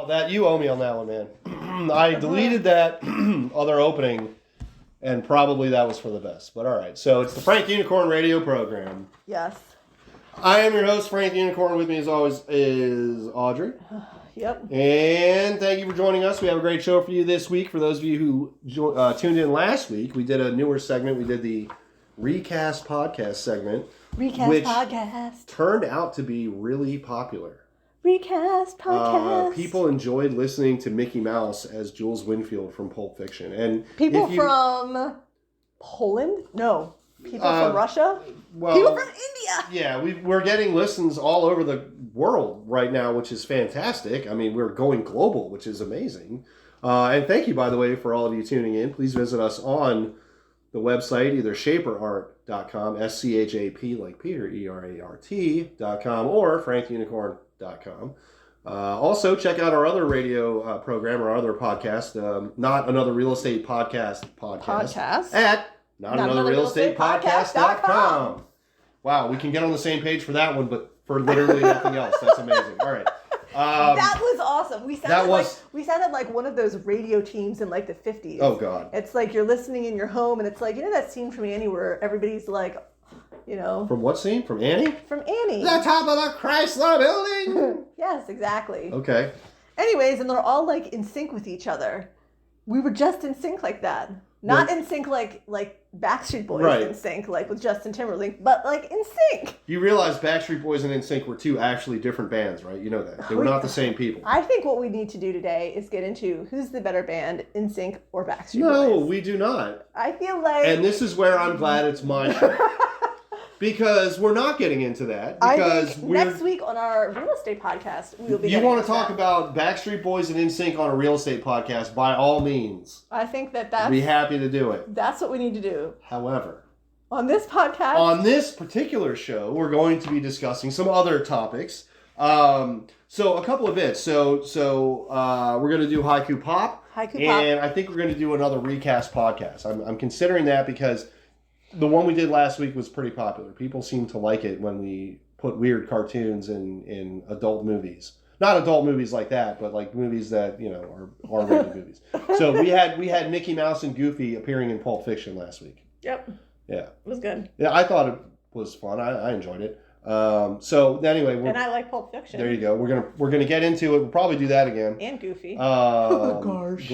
That you owe me on that one, man. I deleted that other opening, and probably that was for the best. But all right, so it's the Frank Unicorn radio program. Yes. I am your host, Frank Unicorn. With me, as always, is Audrey. Yep. And thank you for joining us. We have a great show for you this week. For those of you who tuned in last week, we did a newer segment. We did the Recast Podcast segment. Recast Podcast. Turned out to be really popular. Recast Podcast. People enjoyed listening to Mickey Mouse as Jules Winfield from Pulp Fiction. And people from Poland? No. People from Russia? Well, people from India? Yeah, we're getting listens all over the world right now, which is fantastic. I mean, we're going global, which is amazing. And thank you, by the way, for all of you tuning in. Please visit us on the website, either shaperart.com, SCHAP like Peter, ERART.com, or frankunicorn.com. Also, check out our other radio program, our other podcast, Not Another Real Estate Podcast at notanotherrealestatepodcast.com. Wow, we can get on the same page for that one, but for literally nothing else. That's amazing. All right. That was awesome. We sounded like one of those radio teams in like the 50s. Oh, God. It's like you're listening in your home, and it's like, you know that scene from Annie where everybody's like, you know. From what scene? From Annie? From Annie. The top of the Chrysler building. Yes, exactly. Okay. Anyways, and they're all like in sync with each other. We were just in sync like that. Not in sync like Backstreet Boys in sync, like with Justin Timberlake, but like in sync. You realize Backstreet Boys and NSYNC were two actually different bands, right? You know that. They were not the same people. I think what we need to do today is get into who's the better band, NSYNC or Backstreet Boys. No, we do not. I feel like... And this is where I'm glad it's my show. Because we're not getting into that. Because I think next week on our real estate podcast, we'll be. You want to talk about Backstreet Boys and NSYNC on a real estate podcast? By all means, I think that's. I'd be happy to do it. That's what we need to do. However, on this podcast, on this particular show, we're going to be discussing some other topics. So a couple of bits. So we're going to do Haiku Pop. And I think we're going to do another recast podcast. I'm considering that because the one we did last week was pretty popular. People seem to like it when we put weird cartoons in adult movies. Not adult movies like that, but like movies that, you know, are R-rated movies. So we had Mickey Mouse and Goofy appearing in Pulp Fiction last week. Yep. Yeah. It was good. Yeah, I thought it was fun. I enjoyed it. So anyway, and I like Pulp Fiction. There you go. We're gonna get into it. We'll probably do that again. And Goofy. Gosh.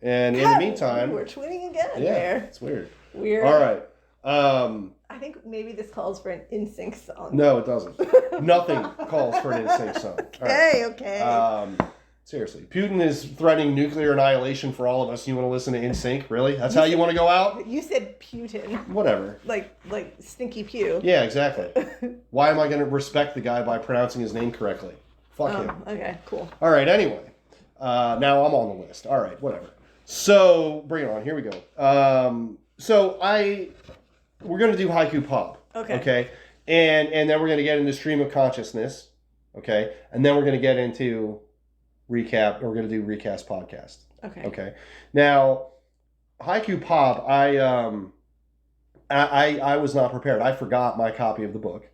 And in the meantime, we're twinning again. Yeah, there. It's weird. Weird. All right. I think maybe this calls for an NSYNC song. No, it doesn't. Nothing calls for an NSYNC song. Okay. Seriously, Putin is threatening nuclear annihilation for all of us. You want to listen to NSYNC? Really? That's how you want to go out? You said Putin. Whatever. Like Stinky Pew. Yeah, exactly. Why am I going to respect the guy by pronouncing his name correctly? Fuck him. Okay, cool. All right, anyway. Now I'm on the list. All right, whatever. So, bring it on. Here we go. We're going to do Haiku Pop. Okay. And then we're going to get into Stream of Consciousness. Okay. And then we're going to get into Recap. We're going to do Recast Podcast. Okay. Now, Haiku Pop, I was not prepared. I forgot my copy of the book.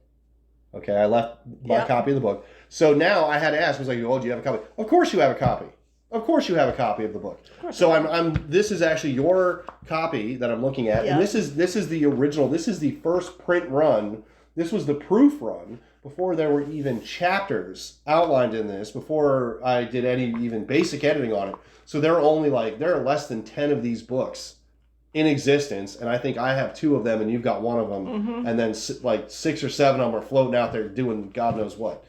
Okay. I left my copy of the book. So now I had to ask. I was like, oh, do you have a copy? Of course you have a copy. Of course you have a copy of the book. So this is actually your copy that I'm looking at. And this is the original. This is the first print run. This was the proof run before there were even chapters outlined in this, before I did any even basic editing on it. So there are less than 10 of these books in existence, and I think I have 2 of them and you've got 1 of them, and then like 6 or 7 of them are floating out there doing God knows what.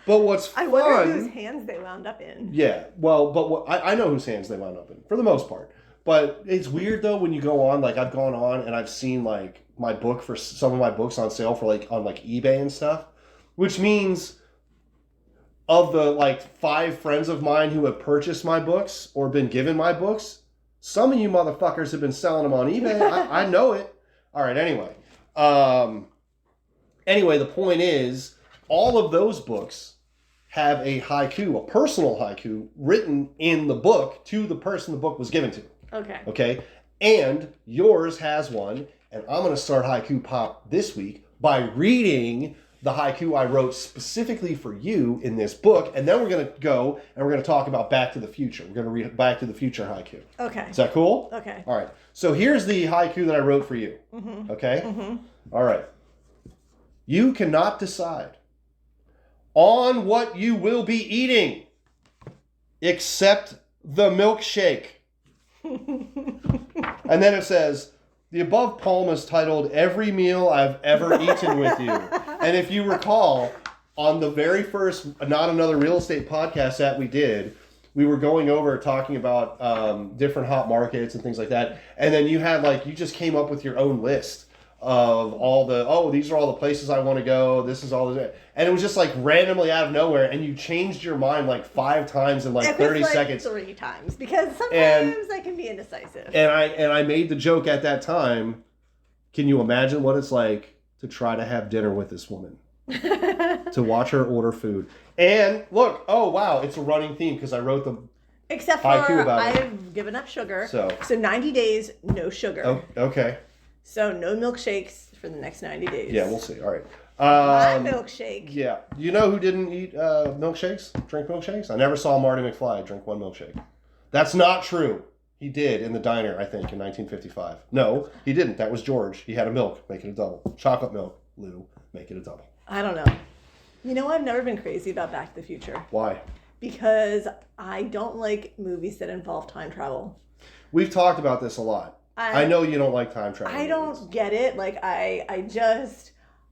But what's fun... I wonder whose hands they wound up in. Yeah, well, I know whose hands they wound up in, for the most part. But it's weird, though, when you go on, like, I've gone on and I've seen, like, some of my books on sale for, like, on, like, eBay and stuff. Which means, of the, like, 5 friends of mine who have purchased my books or been given my books, some of you motherfuckers have been selling them on eBay. I know it. All right, anyway. Anyway, the point is, all of those books have a haiku, a personal haiku, written in the book to the person the book was given to. Okay? And yours has one, and I'm going to start Haiku Pop this week by reading the haiku I wrote specifically for you in this book, and then we're going to go and we're going to talk about Back to the Future. We're going to read Back to the Future haiku. Okay. Is that cool? Okay. All right. So here's the haiku that I wrote for you. Mm-hmm. Okay? Mm-hmm. All right. You cannot decide on what you will be eating except the milkshake. And then it says, the above poem is titled Every Meal I've Ever Eaten With You. And if you recall, on the very first Not Another Real Estate podcast that we did, we were going over talking about different hot markets and things like that. And then you had you just came up with your own list of all these are all the places I want to go. This is all the, and it was just randomly out of nowhere. And you changed your mind 5 times in 30 seconds. 3 times, because sometimes I can be indecisive. And I made the joke at that time. Can you imagine what it's like to try to have dinner with this woman? To watch her order food. And look, oh wow, it's a running theme because I wrote the except haiku about I've given up sugar. So 90 days, no sugar. Oh, okay. So no milkshakes for the next 90 days. Yeah, we'll see. All right. My milkshake. Yeah. You know who didn't eat milkshakes? Drink milkshakes? I never saw Marty McFly drink one milkshake. That's not true. He did in the diner, I think, in 1955. No, he didn't. That was George. He had a milk. Make it a double. Chocolate milk. Lou. Make it a double. I don't know. You know, I've never been crazy about Back to the Future. Why? Because I don't like movies that involve time travel. We've talked about this a lot. I know you don't like time travel. I don't get it. I just,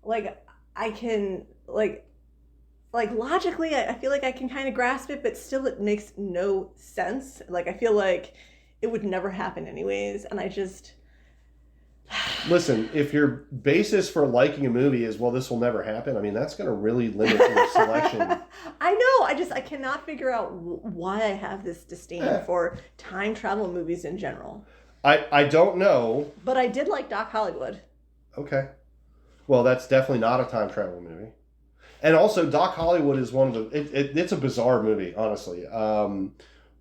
I can, logically, I feel like I can kind of grasp it, but still it makes no sense. I feel like it would never happen anyways, and I just... Listen, if your basis for liking a movie is, well, this will never happen, I mean, that's going to really limit your selection. I know. I cannot figure out why I have this disdain for time travel movies in general. I don't know. But I did like Doc Hollywood. Okay. Well, that's definitely not a time travel movie. And also, Doc Hollywood is one of the... It's a bizarre movie, honestly.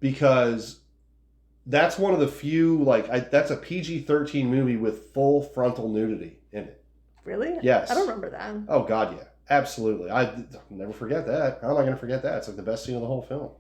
Because that's one of the few... that's a PG-13 movie with full frontal nudity in it. Really? Yes. I don't remember that. Oh, God, yeah. Absolutely. I'll never forget that. How am I going to forget that? It's the best scene of the whole film.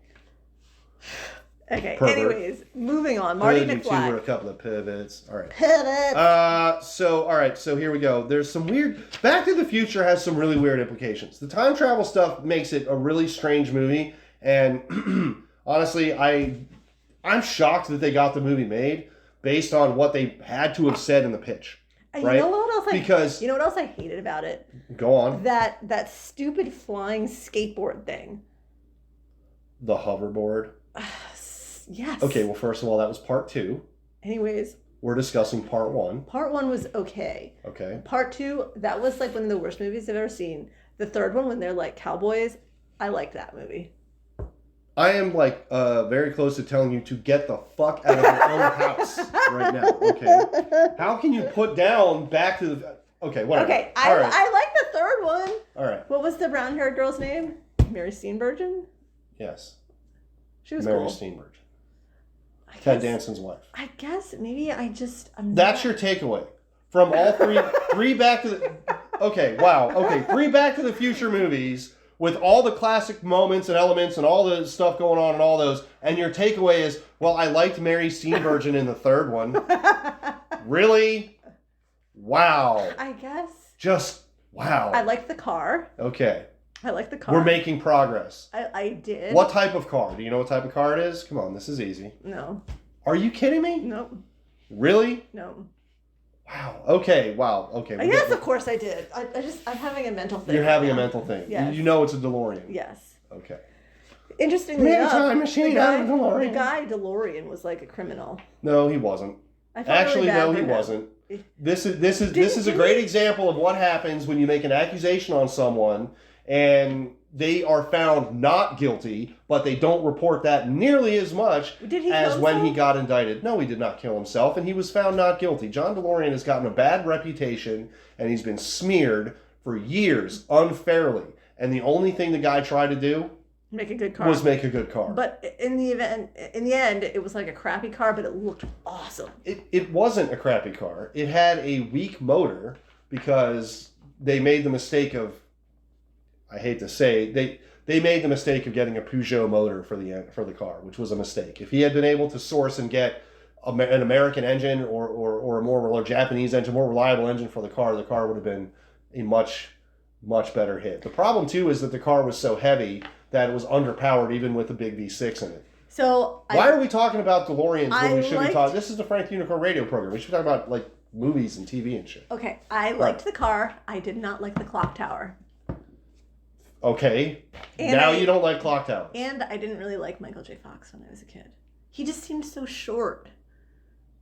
Okay, pervert. Anyways, moving on. Marty McFly. Were a couple of pivots. All right. Pivots. So here we go. There's some weird... Back to the Future has some really weird implications. The time travel stuff makes it a really strange movie. And honestly, I'm shocked that they got the movie made based on what they had to have said in the pitch. Right? You know what else I hated about it? Go on. That stupid flying skateboard thing. The hoverboard. Yes. Okay, well, first of all, that was part 2. Anyways. We're discussing part 1. Part 1 was okay. Okay. Part 2, that was one of the worst movies I've ever seen. The third one, when they're cowboys, I liked that movie. I am very close to telling you to get the fuck out of your own house right now. Okay. How can you put down Back to the... Okay, whatever. Okay, I like the third one. All right. What was the brown-haired girl's name? Mary Steenburgen? Yes. She was Mary cool. Steenburgen. Ted Danson's wife. I guess maybe That's your takeaway from all three Back to the... Okay, wow. Okay, 3 Back to the Future movies with all the classic moments and elements and all the stuff going on and all those, and your takeaway is, well, I liked Mary Steenburgen in the third one. Really? Wow. I guess. Just wow. I liked the car. Okay. I like the car. We're making progress. I did. What type of car? Do you know what type of car it is? Come on, this is easy. No. Are you kidding me? No. Really? No. Wow. Okay. Wow. Okay. Yes, of course I did. I'm having a mental thing. You're having a mental thing. Yes. You know it's a DeLorean. Yes. Okay. Interestingly enough, time machine, the guy DeLorean was a criminal. No, he wasn't. Actually, no, he wasn't. This is a great example of what happens when you make an accusation on someone and they are found not guilty, but they don't report that nearly as much as when he got indicted. No, he did not kill himself, and he was found not guilty. John DeLorean has gotten a bad reputation, and he's been smeared for years unfairly. And the only thing the guy tried to do make a good car. Was make a good car. But in the end, it was a crappy car, but it looked awesome. It wasn't a crappy car. It had a weak motor because they made the mistake of I hate to say, they made the mistake of getting a Peugeot motor for the car, which was a mistake. If he had been able to source and get an American engine or a more Japanese engine, more reliable engine for the car would have been a much, much better hit. The problem, too, is that the car was so heavy that it was underpowered even with the big V6 in it. So why are we talking about DeLoreans when we should be talking? This is the Frank Unicorn radio program. We should be talking about like movies and TV and shit. Okay, I liked the car. I did not like the clock tower. Okay, now you don't like clock towers. And I didn't really like Michael J. Fox when I was a kid. He just seemed so short.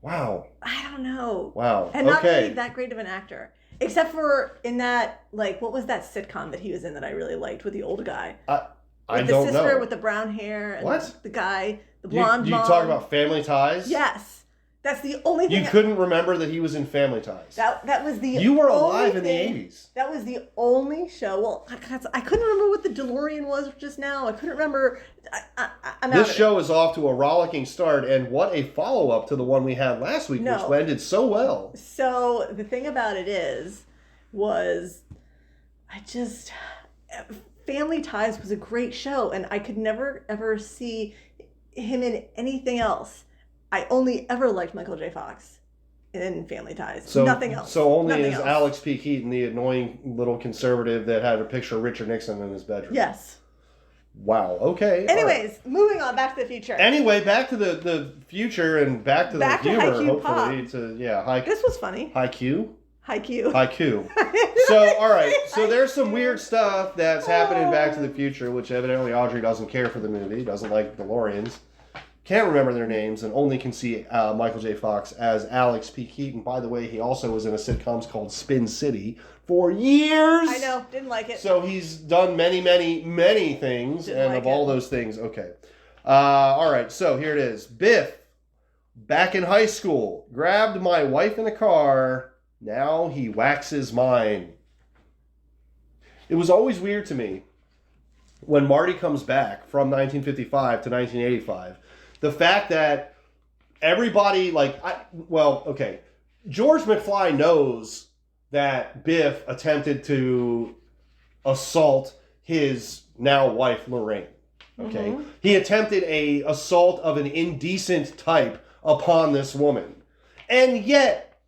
Wow. I don't know. Wow. And not really that great of an actor. Except for in that, like, what was that sitcom that he was in that I really liked with the old guy? I don't know. The sister with the brown hair and the guy, the blonde mom. You talk about Family Ties? Yes. That's the only thing. You couldn't remember that he was in Family Ties. That was the You were alive in the 80s. That was the only show. Well, I couldn't remember what the DeLorean was just now. I couldn't remember. This show is off to a rollicking start, and what a follow-up to the one we had last week, which ended so well. So the thing about it was Family Ties was a great show, and I could never, ever see him in anything else. I only ever liked Michael J. Fox in Family Ties. So, nothing else. So only is Alex P. Keaton, the annoying little conservative that had a picture of Richard Nixon in his bedroom. Yes. Wow. Okay. Anyways, moving on, back to the future. Anyway, back to the future and back to the humor. Haiku hopefully, Pop. This was funny. Haiku. Haiku. So, all right. So there's some weird stuff that's happening in Back to the Future, which evidently Audrey doesn't care for the movie, doesn't like DeLoreans. Can't remember their names and only can see Michael J. Fox as Alex P. Keaton. By the way, he also was in a sitcom called Spin City for years. I know, didn't like it. So he's done many, many, many things, all those things, okay. All right, so here it is. Biff, back in high school, grabbed my wife in a car. Now he waxes mine. It was always weird to me when Marty comes back from 1955 to 1985. The fact that everybody, George McFly knows that Biff attempted to assault his now wife, Lorraine. Okay? Mm-hmm. He attempted a assault of an indecent type upon this woman. And yet,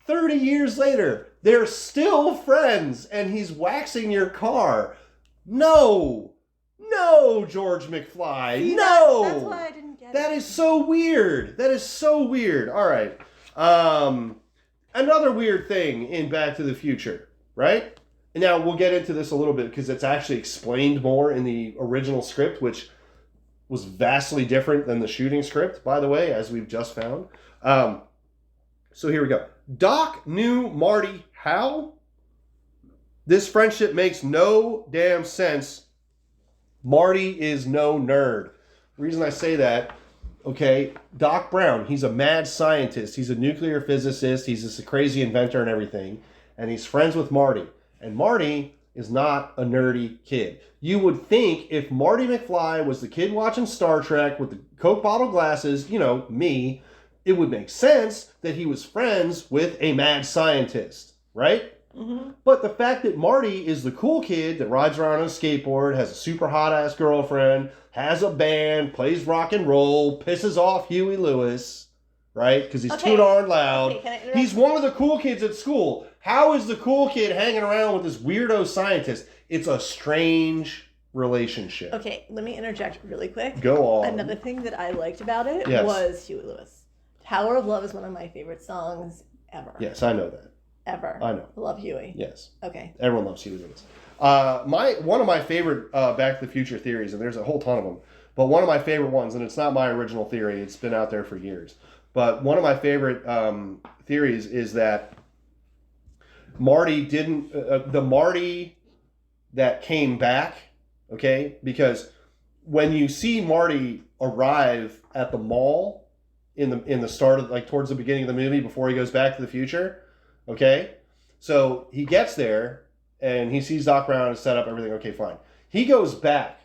30 years later, they're still friends and he's waxing your car. No, George McFly. See, no. That's why I didn't get it. That is so weird. All right. Another weird thing in Back to the Future, right? And now we'll get into this a little bit because it's actually explained more in the original script, which was vastly different than the shooting script, by the way, as we've just found. So here we go. Doc knew Marty how? This friendship makes no damn sense. Marty is no nerd. The reason I say that, okay, Doc Brown, he's a mad scientist. He's a nuclear physicist. He's a crazy inventor and everything. And he's friends with Marty. And Marty is not a nerdy kid. You would think if Marty McFly was the kid watching Star Trek with the Coke bottle glasses, me, it would make sense that he was friends with a mad scientist, right? Mm-hmm. But the fact that Marty is the cool kid that rides around on a skateboard, has a super hot-ass girlfriend, has a band, plays rock and roll, pisses off Huey Lewis, right? Because he's too darn loud. He's one of the cool kids at school. How is the cool kid hanging around with this weirdo scientist? It's a strange relationship. Okay, let me interject really quick. Go on. Another thing that I liked about it was Huey Lewis. Tower of Love is one of my favorite songs ever. Yes, I know that. Ever. I know. Love Huey. Yes. Okay. Everyone loves Huey Lewis. One of my favorite Back to the Future theories, and there's a whole ton of them, but one of my favorite ones, and it's not my original theory, it's been out there for years, but one of my favorite theories is that Marty didn't, the Marty that came back, okay, because when you see Marty arrive at the mall in the start of, towards the beginning of the movie before he goes back to the future, okay, so he gets there and he sees Doc Brown and set up everything. Okay, fine. He goes back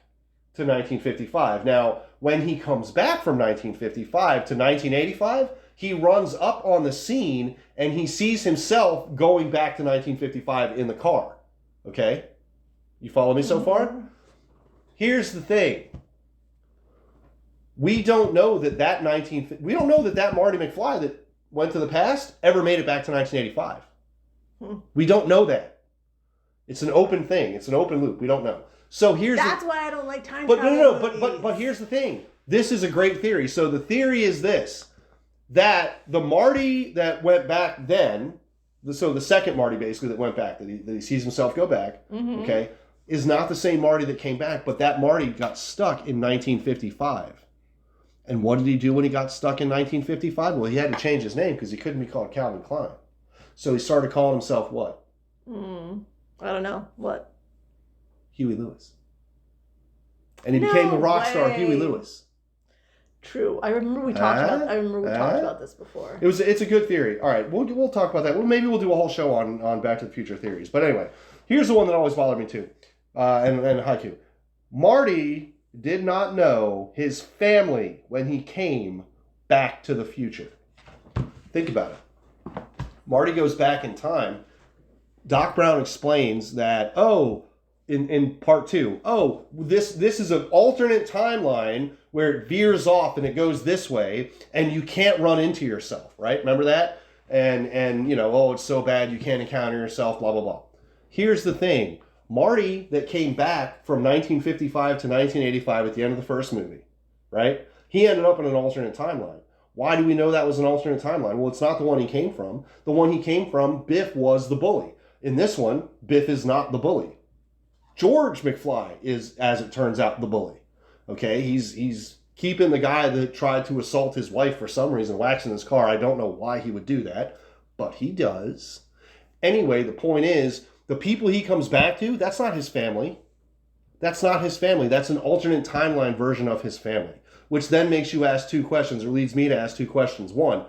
to 1955. Now, when he comes back from 1955 to 1985, he runs up on the scene and he sees himself going back to 1955 in the car. Okay? You follow me so far? Here's the thing. We don't know that Marty McFly that went to the past ever made it back to 1985. We don't know that. It's an open thing. It's an open loop. We don't know. So that's why I don't like time travel. But here's the thing. This is a great theory. So the theory is this, that the Marty that went back then, so the second Marty basically that went back, that he sees himself go back, okay, is not the same Marty that came back, but that Marty got stuck in 1955. And what did he do when he got stuck in 1955? Well, he had to change his name because he couldn't be called Calvin Klein. So he started calling himself what? I don't know. What? Huey Lewis. And he became the rock star Huey Lewis. True. I remember we talked about this before. It's a good theory. All right, we'll talk about that. Well, maybe we'll do a whole show on Back to the Future theories. But anyway, here's the one that always bothered me too. And Haiku. Marty did not know his family when he came back to the future. Think about it. Marty goes back in time. Doc Brown explains that, in part 2, this is an alternate timeline where it veers off and it goes this way, and you can't run into yourself, right? Remember that? And it's so bad you can't encounter yourself, blah, blah, blah. Here's the thing. Marty that came back from 1955 to 1985 at the end of the first movie, right? He ended up in an alternate timeline. Why do we know that was an alternate timeline? Well, it's not the one he came from. The one he came from, Biff was the bully. In this one, Biff is not the bully. George McFly is, as it turns out, the bully. Okay, he's keeping the guy that tried to assault his wife for some reason, waxing his car. I don't know why he would do that, but he does. Anyway, the point is, the people he comes back to, that's not his family. That's not his family. That's an alternate timeline version of his family, which then makes you ask two questions, or leads me to ask two questions. One,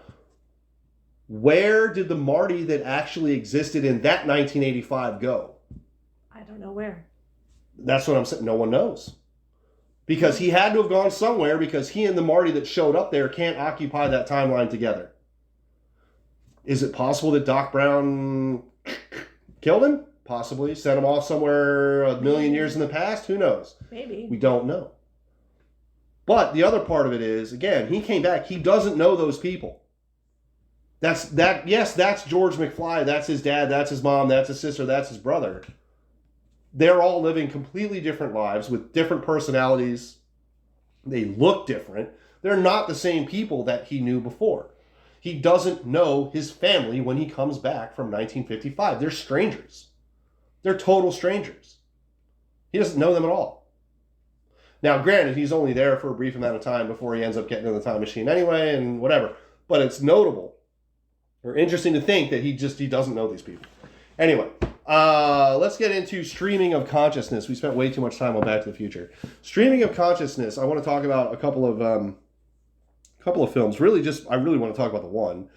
where did the Marty that actually existed in that 1985 go? I don't know where. That's what I'm saying. No one knows. Because he had to have gone somewhere, because he and the Marty that showed up there can't occupy that timeline together. Is it possible that Doc Brown killed him? Possibly. Sent him off somewhere a million years in the past? Who knows? Maybe. We don't know. But the other part of it is, again, he came back. He doesn't know those people. Yes, that's George McFly. That's his dad. That's his mom. That's his sister. That's his brother. They're all living completely different lives with different personalities. They look different. They're not the same people that he knew before. He doesn't know his family when he comes back from 1955. They're strangers. They're total strangers. He doesn't know them at all. Now, granted, he's only there for a brief amount of time before he ends up getting in the time machine anyway and whatever. But it's notable or interesting to think that he doesn't know these people. Anyway, let's get into streaming of consciousness. We spent way too much time on Back to the Future. Streaming of consciousness, I want to talk about a couple of films. I really want to talk about the one.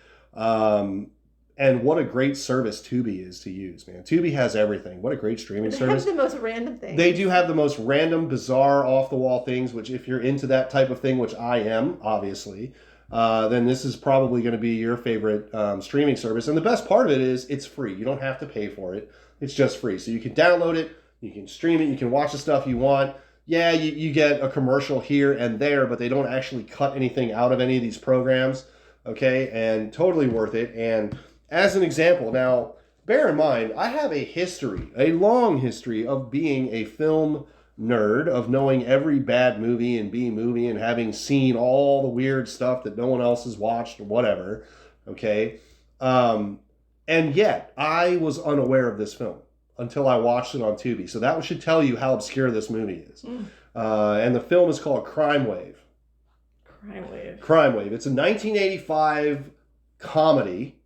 And what a great service Tubi is to use, man. Tubi has everything. What a great streaming service. They have the most random things. They do have the most random, bizarre, off-the-wall things, which if you're into that type of thing, which I am, obviously, then this is probably going to be your favorite streaming service. And the best part of it is it's free. You don't have to pay for it. It's just free. So you can download it, you can stream it, you can watch the stuff you want. Yeah, you get a commercial here and there, but they don't actually cut anything out of any of these programs, okay? And totally worth it. And as an example, now, bear in mind, I have a long history of being a film nerd, of knowing every bad movie and B movie and having seen all the weird stuff that no one else has watched or whatever, okay? And yet, I was unaware of this film until I watched it on Tubi. So that should tell you how obscure this movie is. And the film is called Crimewave. Crimewave. It's a 1985 comedy,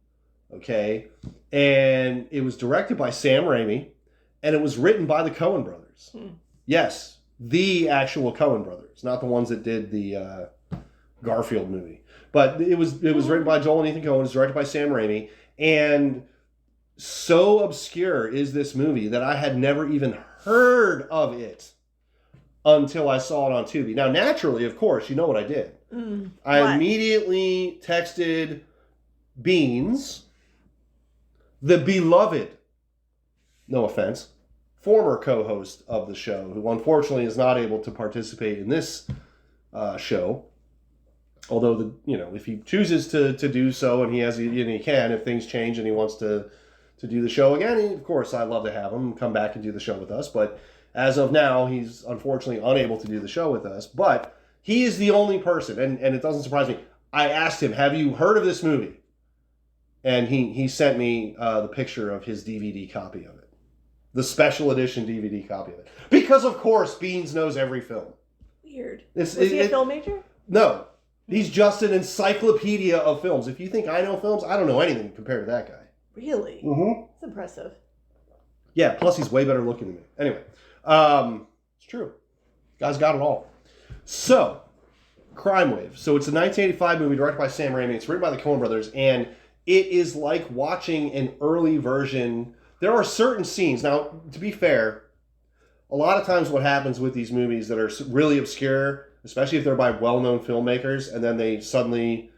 okay? And it was directed by Sam Raimi, and it was written by the Cohen brothers. Yes, the actual Cohen brothers, not the ones that did the Garfield movie. But it was written by Joel and Ethan Cohen. It was directed by Sam Raimi. And so obscure is this movie that I had never even heard of it until I saw it on Tubi. Now, naturally, of course, you know what I did. I immediately texted Beans, the beloved, no offense, former co-host of the show, who unfortunately is not able to participate in this show. Although, if he chooses to do so, and he can, if things change and he wants to do the show again, of course, I'd love to have him come back and do the show with us. But as of now, he's unfortunately unable to do the show with us. But he is the only person, and it doesn't surprise me. I asked him, have you heard of this movie? And he sent me the picture of his DVD copy of it. The special edition DVD copy of it. Because, of course, Beans knows every film. Weird. Was he a film major? No. He's just an encyclopedia of films. If you think I know films, I don't know anything compared to that guy. Really? Mm-hmm. That's impressive. Yeah, plus he's way better looking than me. Anyway, it's true. Guy's got it all. So, Crimewave. So it's a 1985 movie directed by Sam Raimi. It's written by the Cohen brothers, and it is like watching an early version. There are certain scenes. Now, to be fair, a lot of times what happens with these movies that are really obscure, especially if they're by well-known filmmakers, and then they suddenly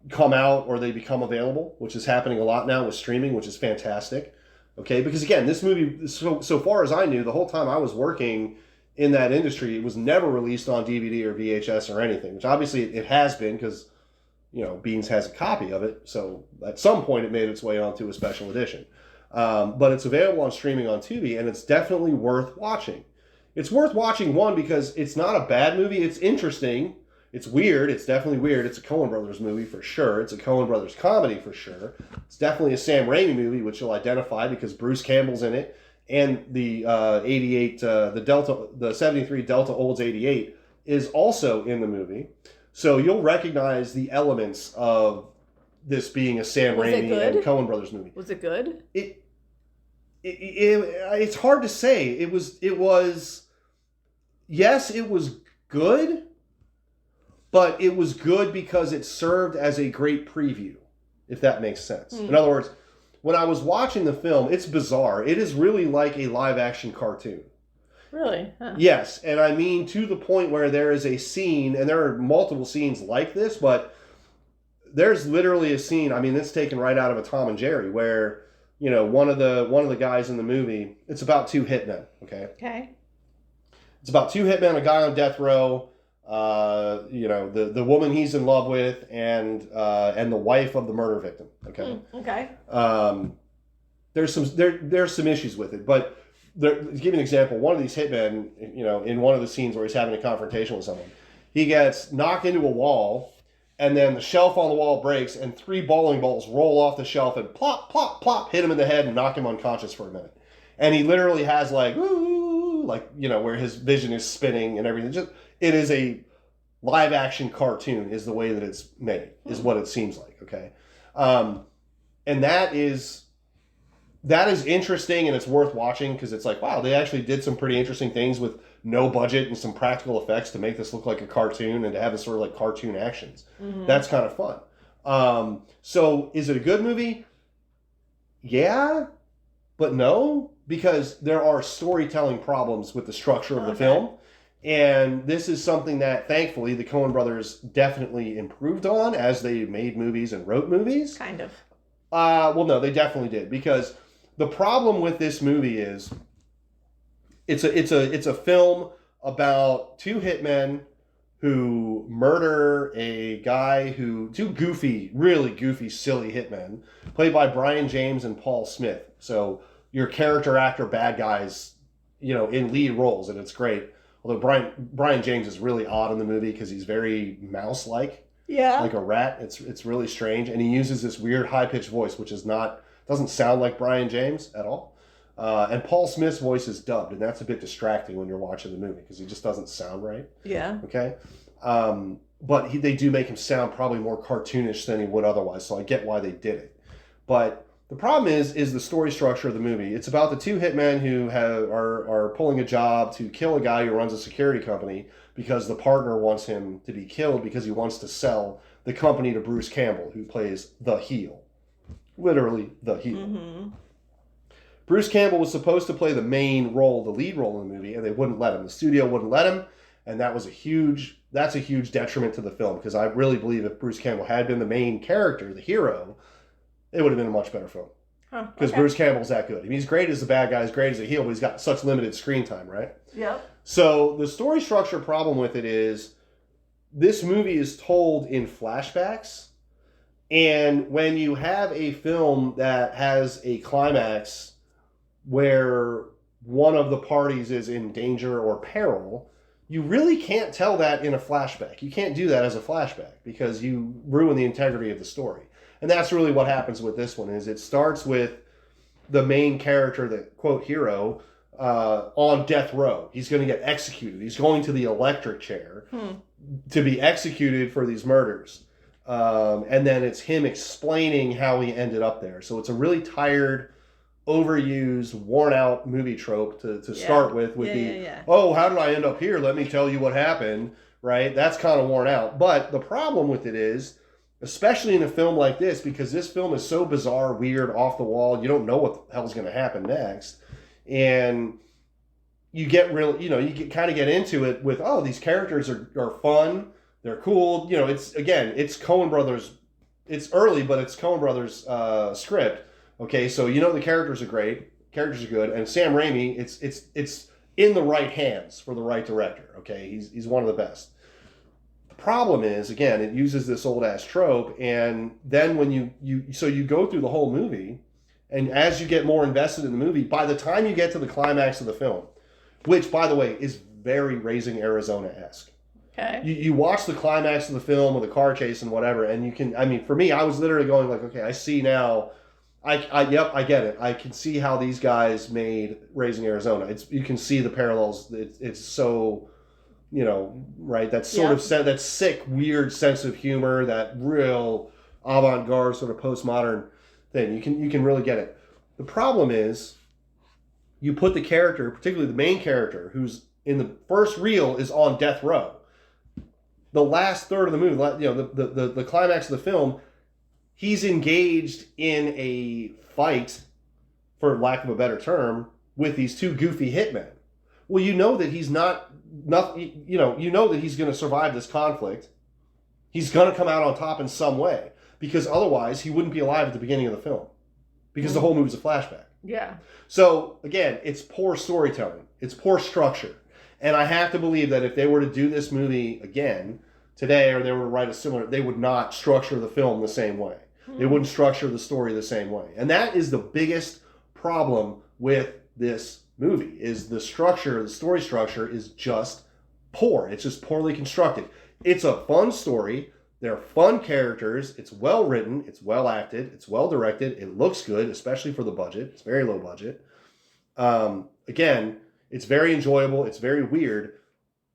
come out or they become available, which is happening a lot now with streaming, which is fantastic. Okay, because again, this movie, so far as I knew, the whole time I was working in that industry, it was never released on DVD or VHS or anything, which obviously it has been because, Beans has a copy of it. So at some point it made its way onto a special edition. But it's available on streaming on Tubi, and it's definitely worth watching. It's worth watching, one, because it's not a bad movie. It's interesting. It's weird. It's definitely weird. It's a Coen Brothers movie for sure. It's a Coen Brothers comedy for sure. It's definitely a Sam Raimi movie, which you'll identify because Bruce Campbell's in it. And the 88, the 73 Delta Olds 88 is also in the movie. So you'll recognize the elements of this being a Sam Raimi and Coen Brothers movie. Was it good? It's hard to say. It was, yes, it was good, but it was good because it served as a great preview, if that makes sense. In other words, when I was watching the film, it's bizarre. It is really like a live-action cartoon. Really? Huh. Yes, and I mean to the point where there is a scene, and there are multiple scenes like this, but there's literally a scene, I mean, it's taken right out of a Tom and Jerry, where, one of the guys in the movie, it's about two hitmen, okay? Okay. It's about two hitmen, a guy on death row, the woman he's in love with, and the wife of the murder victim, okay? Okay. There's some issues with it, but to give you an example, one of these hitmen, in one of the scenes where he's having a confrontation with someone, he gets knocked into a wall, and then the shelf on the wall breaks, and 3 bowling balls roll off the shelf and plop, plop, plop, hit him in the head and knock him unconscious for a minute. And he literally has where his vision is spinning and everything. It is a live action cartoon is the way that it's made, is what it seems like, okay? And that is interesting, and it's worth watching because it's like, wow, they actually did some pretty interesting things with no budget and some practical effects to make this look like a cartoon and to have this sort of like cartoon actions. Mm-hmm. That's kind of fun. So is it a good movie? Yeah, but no, because there are storytelling problems with the structure of the film. And this is something that, thankfully, the Coen brothers definitely improved on as they made movies and wrote movies. Kind of. Well, no, they definitely did, because the problem with this movie is it's a film about two hitmen who murder a guy really goofy, silly hitmen, played by Brian James and Paul Smith. So your character actor bad guys, in lead roles, and it's great. Although Brian James is really odd in the movie because he's very mouse-like. Yeah. Like a rat. It's really strange. And he uses this weird high-pitched voice, which doesn't sound like Brian James at all. And Paul Smith's voice is dubbed, and that's a bit distracting when you're watching the movie because he just doesn't sound right. Yeah. Okay? But they do make him sound probably more cartoonish than he would otherwise, so I get why they did it. But the problem is the story structure of the movie. It's about the two hitmen who are pulling a job to kill a guy who runs a security company because the partner wants him to be killed because he wants to sell the company to Bruce Campbell, who plays the heel. Literally the heel. Mm-hmm. Bruce Campbell was supposed to play the main role, the lead role in the movie, and they wouldn't let him. The studio wouldn't let him, and that's a huge detriment to the film, because I really believe if Bruce Campbell had been the main character, the hero, it would have been a much better film. Because Bruce Campbell's that good. I mean, he's great as a bad guy, he's great as a heel, but he's got such limited screen time, right? Yep. So the story structure problem with it is this movie is told in flashbacks. And when you have a film that has a climax where one of the parties is in danger or peril, you really can't tell that in a flashback. You can't do that as a flashback because you ruin the integrity of the story. And that's really what happens with this one, is it starts with the main character, the quote hero, on death row. He's going to get executed. He's going to the electric chair to be executed for these murders. And then it's him explaining how he ended up there. So it's a really tired, overused, worn out movie trope to start with oh, how did I end up here? Let me tell you what happened, right? That's kind of worn out. But the problem with it is, especially in a film like this, because this film is so bizarre, weird, off the wall, you don't know what the hell's going to happen next. And you get you kind of get into it with, oh, these characters are fun, they're cool. You know, it's Cohen Brothers, it's early, but it's Cohen Brothers script. Okay, so the characters are great, characters are good, and Sam Raimi, it's in the right hands for the right director. Okay, he's one of the best. The problem is, again, it uses this old ass trope, and then when you go through the whole movie, and as you get more invested in the movie, by the time you get to the climax of the film, which by the way is very Raising Arizona-esque. Okay. You watch the climax of the film with the car chase and whatever, and for me, I was literally going like, okay, I see now. I get it. I can see how these guys made Raising Arizona. You can see the parallels. It's so, right? That sort of that sick, weird sense of humor, that real avant-garde sort of postmodern thing. You can really get it. The problem is, you put the character, particularly the main character, who's in the first reel, is on death row. The last third of the movie, the climax of the film, he's engaged in a fight, for lack of a better term, with these two goofy hitmen. Well, you know that he's not that he's going to survive this conflict. He's going to come out on top in some way, because otherwise he wouldn't be alive at the beginning of the film, because the whole movie's a flashback. Yeah. So again, it's poor storytelling. It's poor structure. And I have to believe that if they were to do this movie again today, or they were to write a similar, they would not structure the film the same way. They wouldn't structure the story the same way. And that is the biggest problem with this movie, is the story structure is just poor. It's just poorly constructed. It's a fun story. They're fun characters. It's well written. It's well acted. It's well directed. It looks good, especially for the budget. It's very low budget. Again, it's very enjoyable. It's very weird.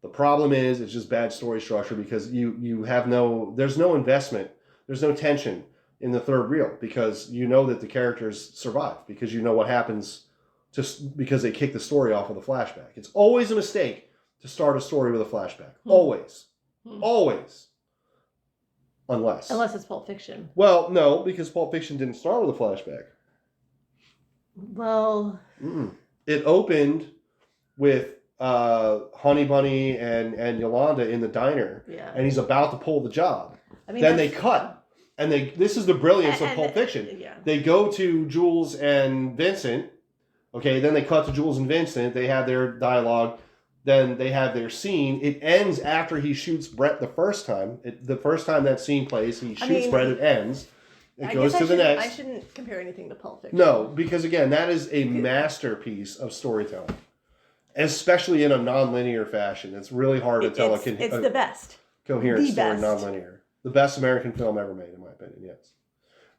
The problem is, it's just bad story structure, because there's no investment. There's no tension in the third reel, because you know that the characters survive, because you know what happens just because they kick the story off with a flashback. It's always a mistake to start a story with a flashback. Always. Always. Unless it's Pulp Fiction. Well, no, because Pulp Fiction didn't start with a flashback. Well... It opened with Honey Bunny and Yolanda in the diner, and he's about to pull the job. Then they cut. And this is the brilliance of Pulp Fiction. Yeah. They go to Jules and Vincent. Okay, then they cut to Jules and Vincent. They have their dialogue. Then they have their scene. It ends after he shoots Brett the first time. The first time that scene plays, he shoots Brett. It ends. It goes to the next. I shouldn't compare anything to Pulp Fiction. No, because again, that is a masterpiece of storytelling, especially in a non-linear fashion. It's really hard to tell. It's the best. Coherent story, non-linear. The best American film ever made, in my opinion. Yes.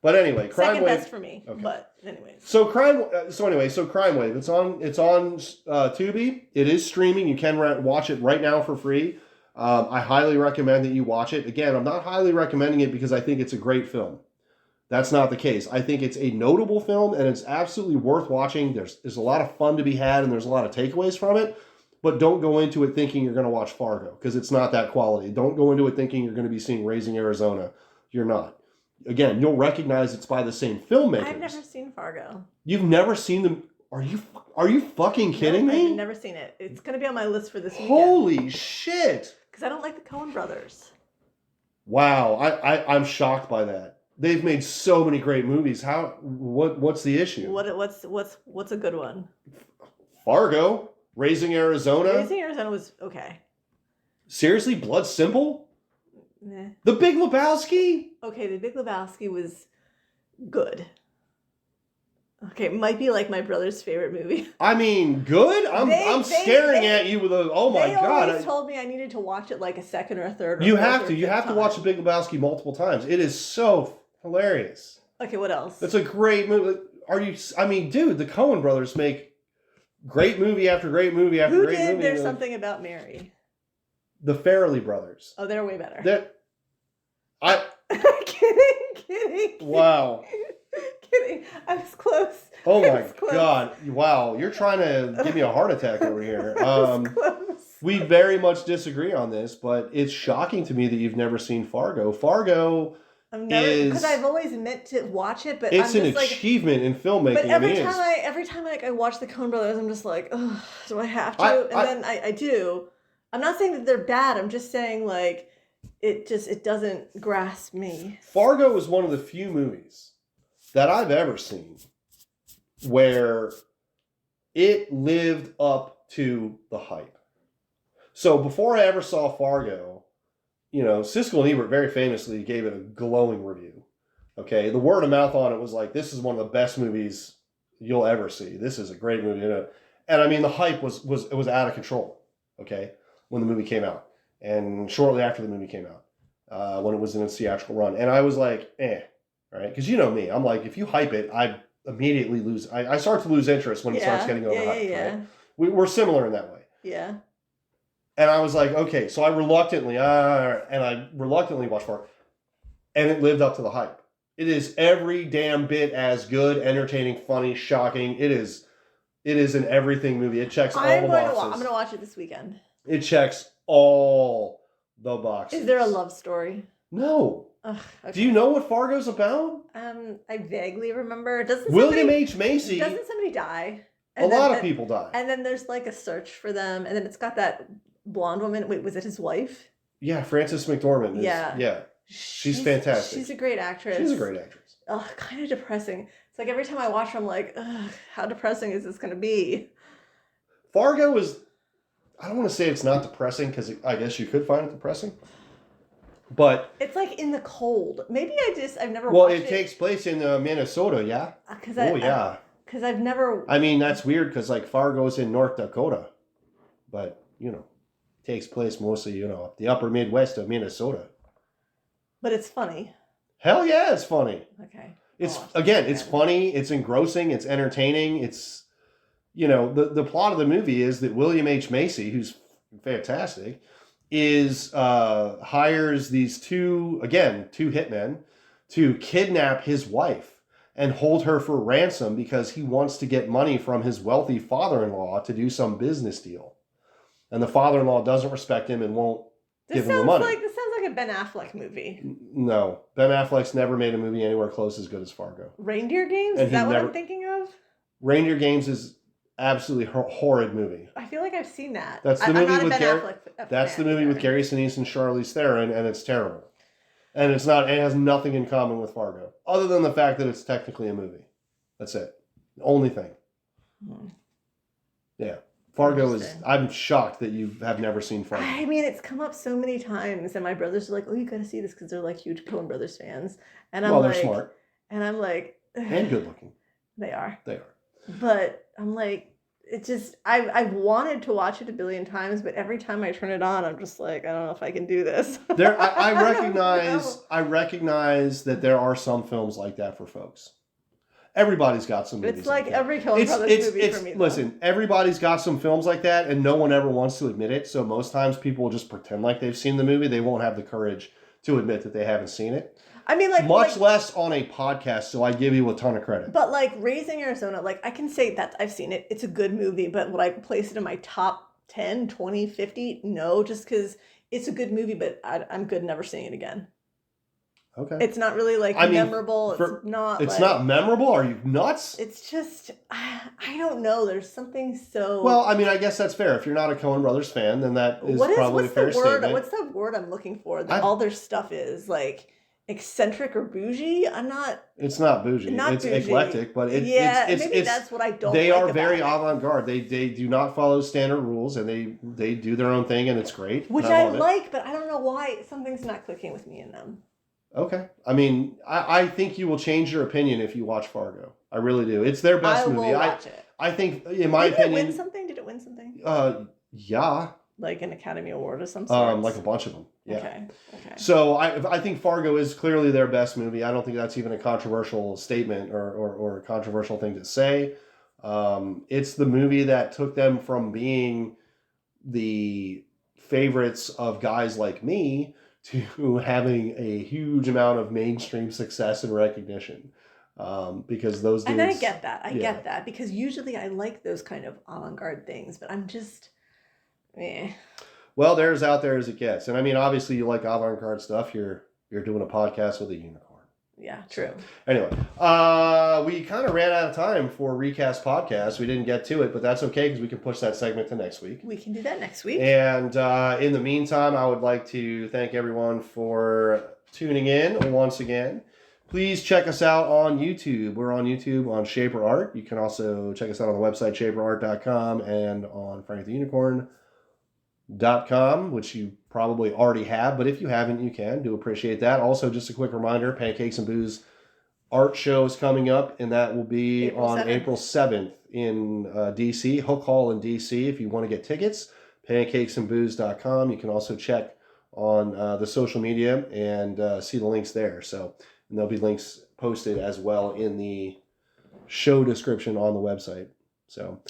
But anyway, Crimewave. Second best for me. Okay. But anyways. So Crimewave. It's on Tubi. It is streaming. You can watch it right now for free. I highly recommend that you watch it. Again, I'm not highly recommending it because I think it's a great film. That's not the case. I think it's a notable film, and it's absolutely worth watching. There's a lot of fun to be had, and there's a lot of takeaways from it. But don't go into it thinking you're going to watch Fargo, because it's not that quality. Don't go into it thinking you're going to be seeing Raising Arizona. You're not. Again, you'll recognize it's by the same filmmakers. I've never seen Fargo. You've never seen them? Are you fucking kidding me? I've never seen it. It's going to be on my list for this weekend. Holy shit! Because I don't like the Coen brothers. Wow, I'm shocked by that. They've made so many great movies. What's the issue? What's a good one? Fargo, Raising Arizona. Raising Arizona was okay. Seriously, Blood Simple? Nah. The Big Lebowski? Okay, The Big Lebowski was good. Okay, it might be like my brother's favorite movie. I mean, good? I'm staring at you with a, oh my God. They always told me I needed to watch it like a second or a third or You fourth have to. or You have time. to watch The Big Lebowski multiple times. It is so hilarious. Okay, what else? It's a great movie. Dude, the Cohen brothers make great movie after great movie after great movie. Who did There's Something About Mary? The Farrelly brothers. Oh, they're way better. Kidding. Wow. Kidding. I was close. Oh my God. Wow. You're trying to give me a heart attack over here. Close. We very much disagree on this, but it's shocking to me that you've never seen Fargo. Fargo because I've always meant to watch it, but it's an achievement in filmmaking. But every time I watch the Coen Brothers, I'm just like, oh, do I have to? Then I do. I'm not saying that they're bad. I'm just saying like it doesn't grasp me. Fargo is one of the few movies that I've ever seen where it lived up to the hype. So before I ever saw Fargo, Siskel and Ebert very famously gave it a glowing review. Okay, the word of mouth on it was like, this is one of the best movies you'll ever see. This is a great movie. And I mean, the hype was out of control, okay, when the movie came out. And shortly after the movie came out, when it was in its theatrical run. And I was like, right? Because you know me. I'm like, if you hype it, I immediately lose. I start to lose interest when it starts getting overhyped. Yeah. Right? We're similar in that way. Yeah. And I was like, okay. So I reluctantly watched Fargo. And it lived up to the hype. It is every damn bit as good, entertaining, funny, shocking. It is an everything movie. It checks all the boxes. I'm going to watch it this weekend. It checks all the boxes. Is there a love story? No. Ugh, okay. Do you know what Fargo's about? I vaguely remember. William H. Macy. Doesn't somebody die? A lot of people die. And then there's like a search for them, and then it's got that blonde woman. Wait, was it his wife? Yeah, Frances McDormand. Yeah. She's fantastic. She's a great actress. She's a great actress. Ugh, kind of depressing. It's like every time I watch her, I'm like, ugh, how depressing is this going to be? Fargo is, I don't want to say it's not depressing, because I guess you could find it depressing. But it's like in the cold. Maybe I've never watched it. Well, it takes place in Minnesota, yeah? Yeah. Because I've never... I mean, that's weird, because like Fargo's in North Dakota. But, it takes place mostly, up the upper Midwest of Minnesota. But it's funny. Hell yeah, it's funny. Okay. It's funny, it's engrossing, it's entertaining, it's, the plot of the movie is that William H. Macy, who's fantastic, hires these two hitmen to kidnap his wife and hold her for ransom because he wants to get money from his wealthy father-in-law to do some business deal. And the father-in-law doesn't respect him and won't give him the money. This sounds like a Ben Affleck movie. No. Ben Affleck's never made a movie anywhere close as good as Fargo. Reindeer Games? Is that what I'm thinking of? Reindeer Games is absolutely horrid movie. I feel like I've seen that. That's the movie with Gary Sinise and Charlize Theron, and it's terrible. And it has nothing in common with Fargo, other than the fact that it's technically a movie. That's it. The only thing. Yeah. Fargo is... I'm shocked that you have never seen Fargo. I mean, it's come up so many times, and my brothers are like, oh, you gotta see this, because they're like huge Coen Brothers fans. And I'm they're smart. And I'm like... And good looking. They are. But I'm like, it just... I've wanted to watch it a billion times, but every time I turn it on, I'm just like, I don't know if I can do this. I recognize that there are some films like that for folks. Everybody's got some movies. It's like every Coen Brothers movie for me. Listen, everybody's got some films like that, and no one ever wants to admit it. So most times people will just pretend like they've seen the movie. They won't have the courage to admit that they haven't seen it. I mean, much less on a podcast, so I give you a ton of credit. But like Raising Arizona, like I can say that I've seen it. It's a good movie, but would I place it in my top 10, 20, 50? No, just because it's a good movie, but I'm good never seeing it again. Okay. It's not really memorable. It's not memorable? Are you nuts? It's just, I don't know. There's something so... Well, I mean, I guess that's fair. If you're not a Coen Brothers fan, then that is probably a fair statement. What's the word I'm looking for? All their stuff is like, eccentric or bougie. I'm not. It's not bougie. It's bougie. Eclectic, but maybe that's what I don't. They like are very avant-garde. They do not follow standard rules, and they do their own thing, and it's great. Which I like, but I don't know why something's not clicking with me in them. Okay, I mean, I think you will change your opinion if you watch Fargo. I really do. It's their best movie. I will watch it. I think, in my opinion, Did it win something? Did it win something? Yeah. Like an Academy Award or something? Like a bunch of them. Yeah. Okay. So I think Fargo is clearly their best movie. I don't think that's even a controversial statement or a controversial thing to say. It's the movie that took them from being the favorites of guys like me to having a huge amount of mainstream success and recognition. Because those dudes... And I get that. I get that. Because usually I like those kind of avant-garde things, but I'm just... Well, they're as out there as it gets. And I mean, obviously you like avant-garde stuff. You're doing a podcast with a unicorn. Yeah, true. Anyway, we kind of ran out of time for Recast Podcast. We didn't get to it, but that's okay because we can push that segment to next week. We can do that next week. And in the meantime, I would like to thank everyone for tuning in once again. Please check us out on YouTube. We're on YouTube on Shaper Art. You can also check us out on the website shaperart.com and on franktheunicorn.com, which you probably already have, but if you haven't, you can. Do appreciate that. Also, just a quick reminder, Pancakes and Booze art show is coming up, and that will be April 7th in DC, Hook Hall in DC. If you want to get tickets, pancakesandbooze.com. You can also check on the social media and see the links there. So, and there'll be links posted as well in the show description on the website. So,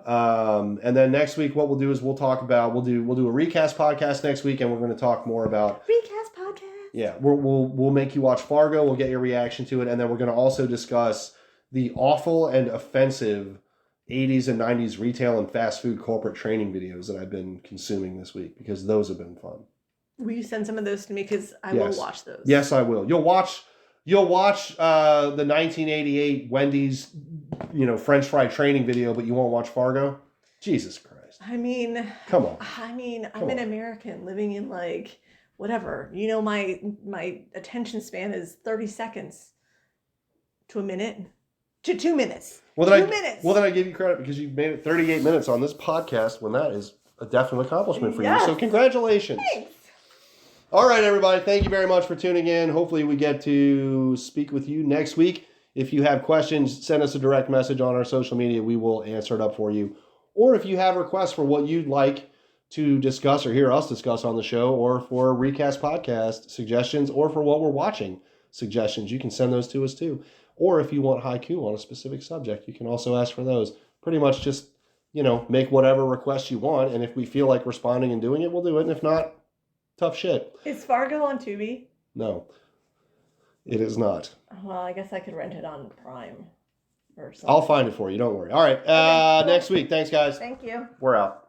and then next week, what we'll do is we'll do a recast podcast next week, and we're going to talk more about recast podcast. Yeah, we'll make you watch Fargo. We'll get your reaction to it, and then we're going to also discuss the awful and offensive 80s and 90s retail and fast food corporate training videos that I've been consuming this week because those have been fun. Will you send some of those to me? Because I will watch those. Yes, I will. You'll watch the 1988 Wendy's, French fry training video, but you won't watch Fargo? Jesus Christ. I mean, come on. I'm an American living in whatever. My attention span is 30 seconds to a minute to 2 minutes. Well, then I give you credit because you've made it 38 minutes on this podcast when that is a definite accomplishment for you. So congratulations. Thanks. All right, everybody. Thank you very much for tuning in. Hopefully we get to speak with you next week. If you have questions, send us a direct message on our social media. We will answer it up for you. Or if you have requests for what you'd like to discuss or hear us discuss on the show, or for Recast Podcast suggestions, or for what we're watching suggestions, you can send those to us too. Or if you want haiku on a specific subject, you can also ask for those. Pretty much just, make whatever requests you want. And if we feel like responding and doing it, we'll do it. And if not, tough shit. Is Fargo on Tubi? No, it is not. Well, I guess I could rent it on Prime or something. I'll find it for you. Don't worry. All right. Next week. Thanks, guys. Thank you. We're out.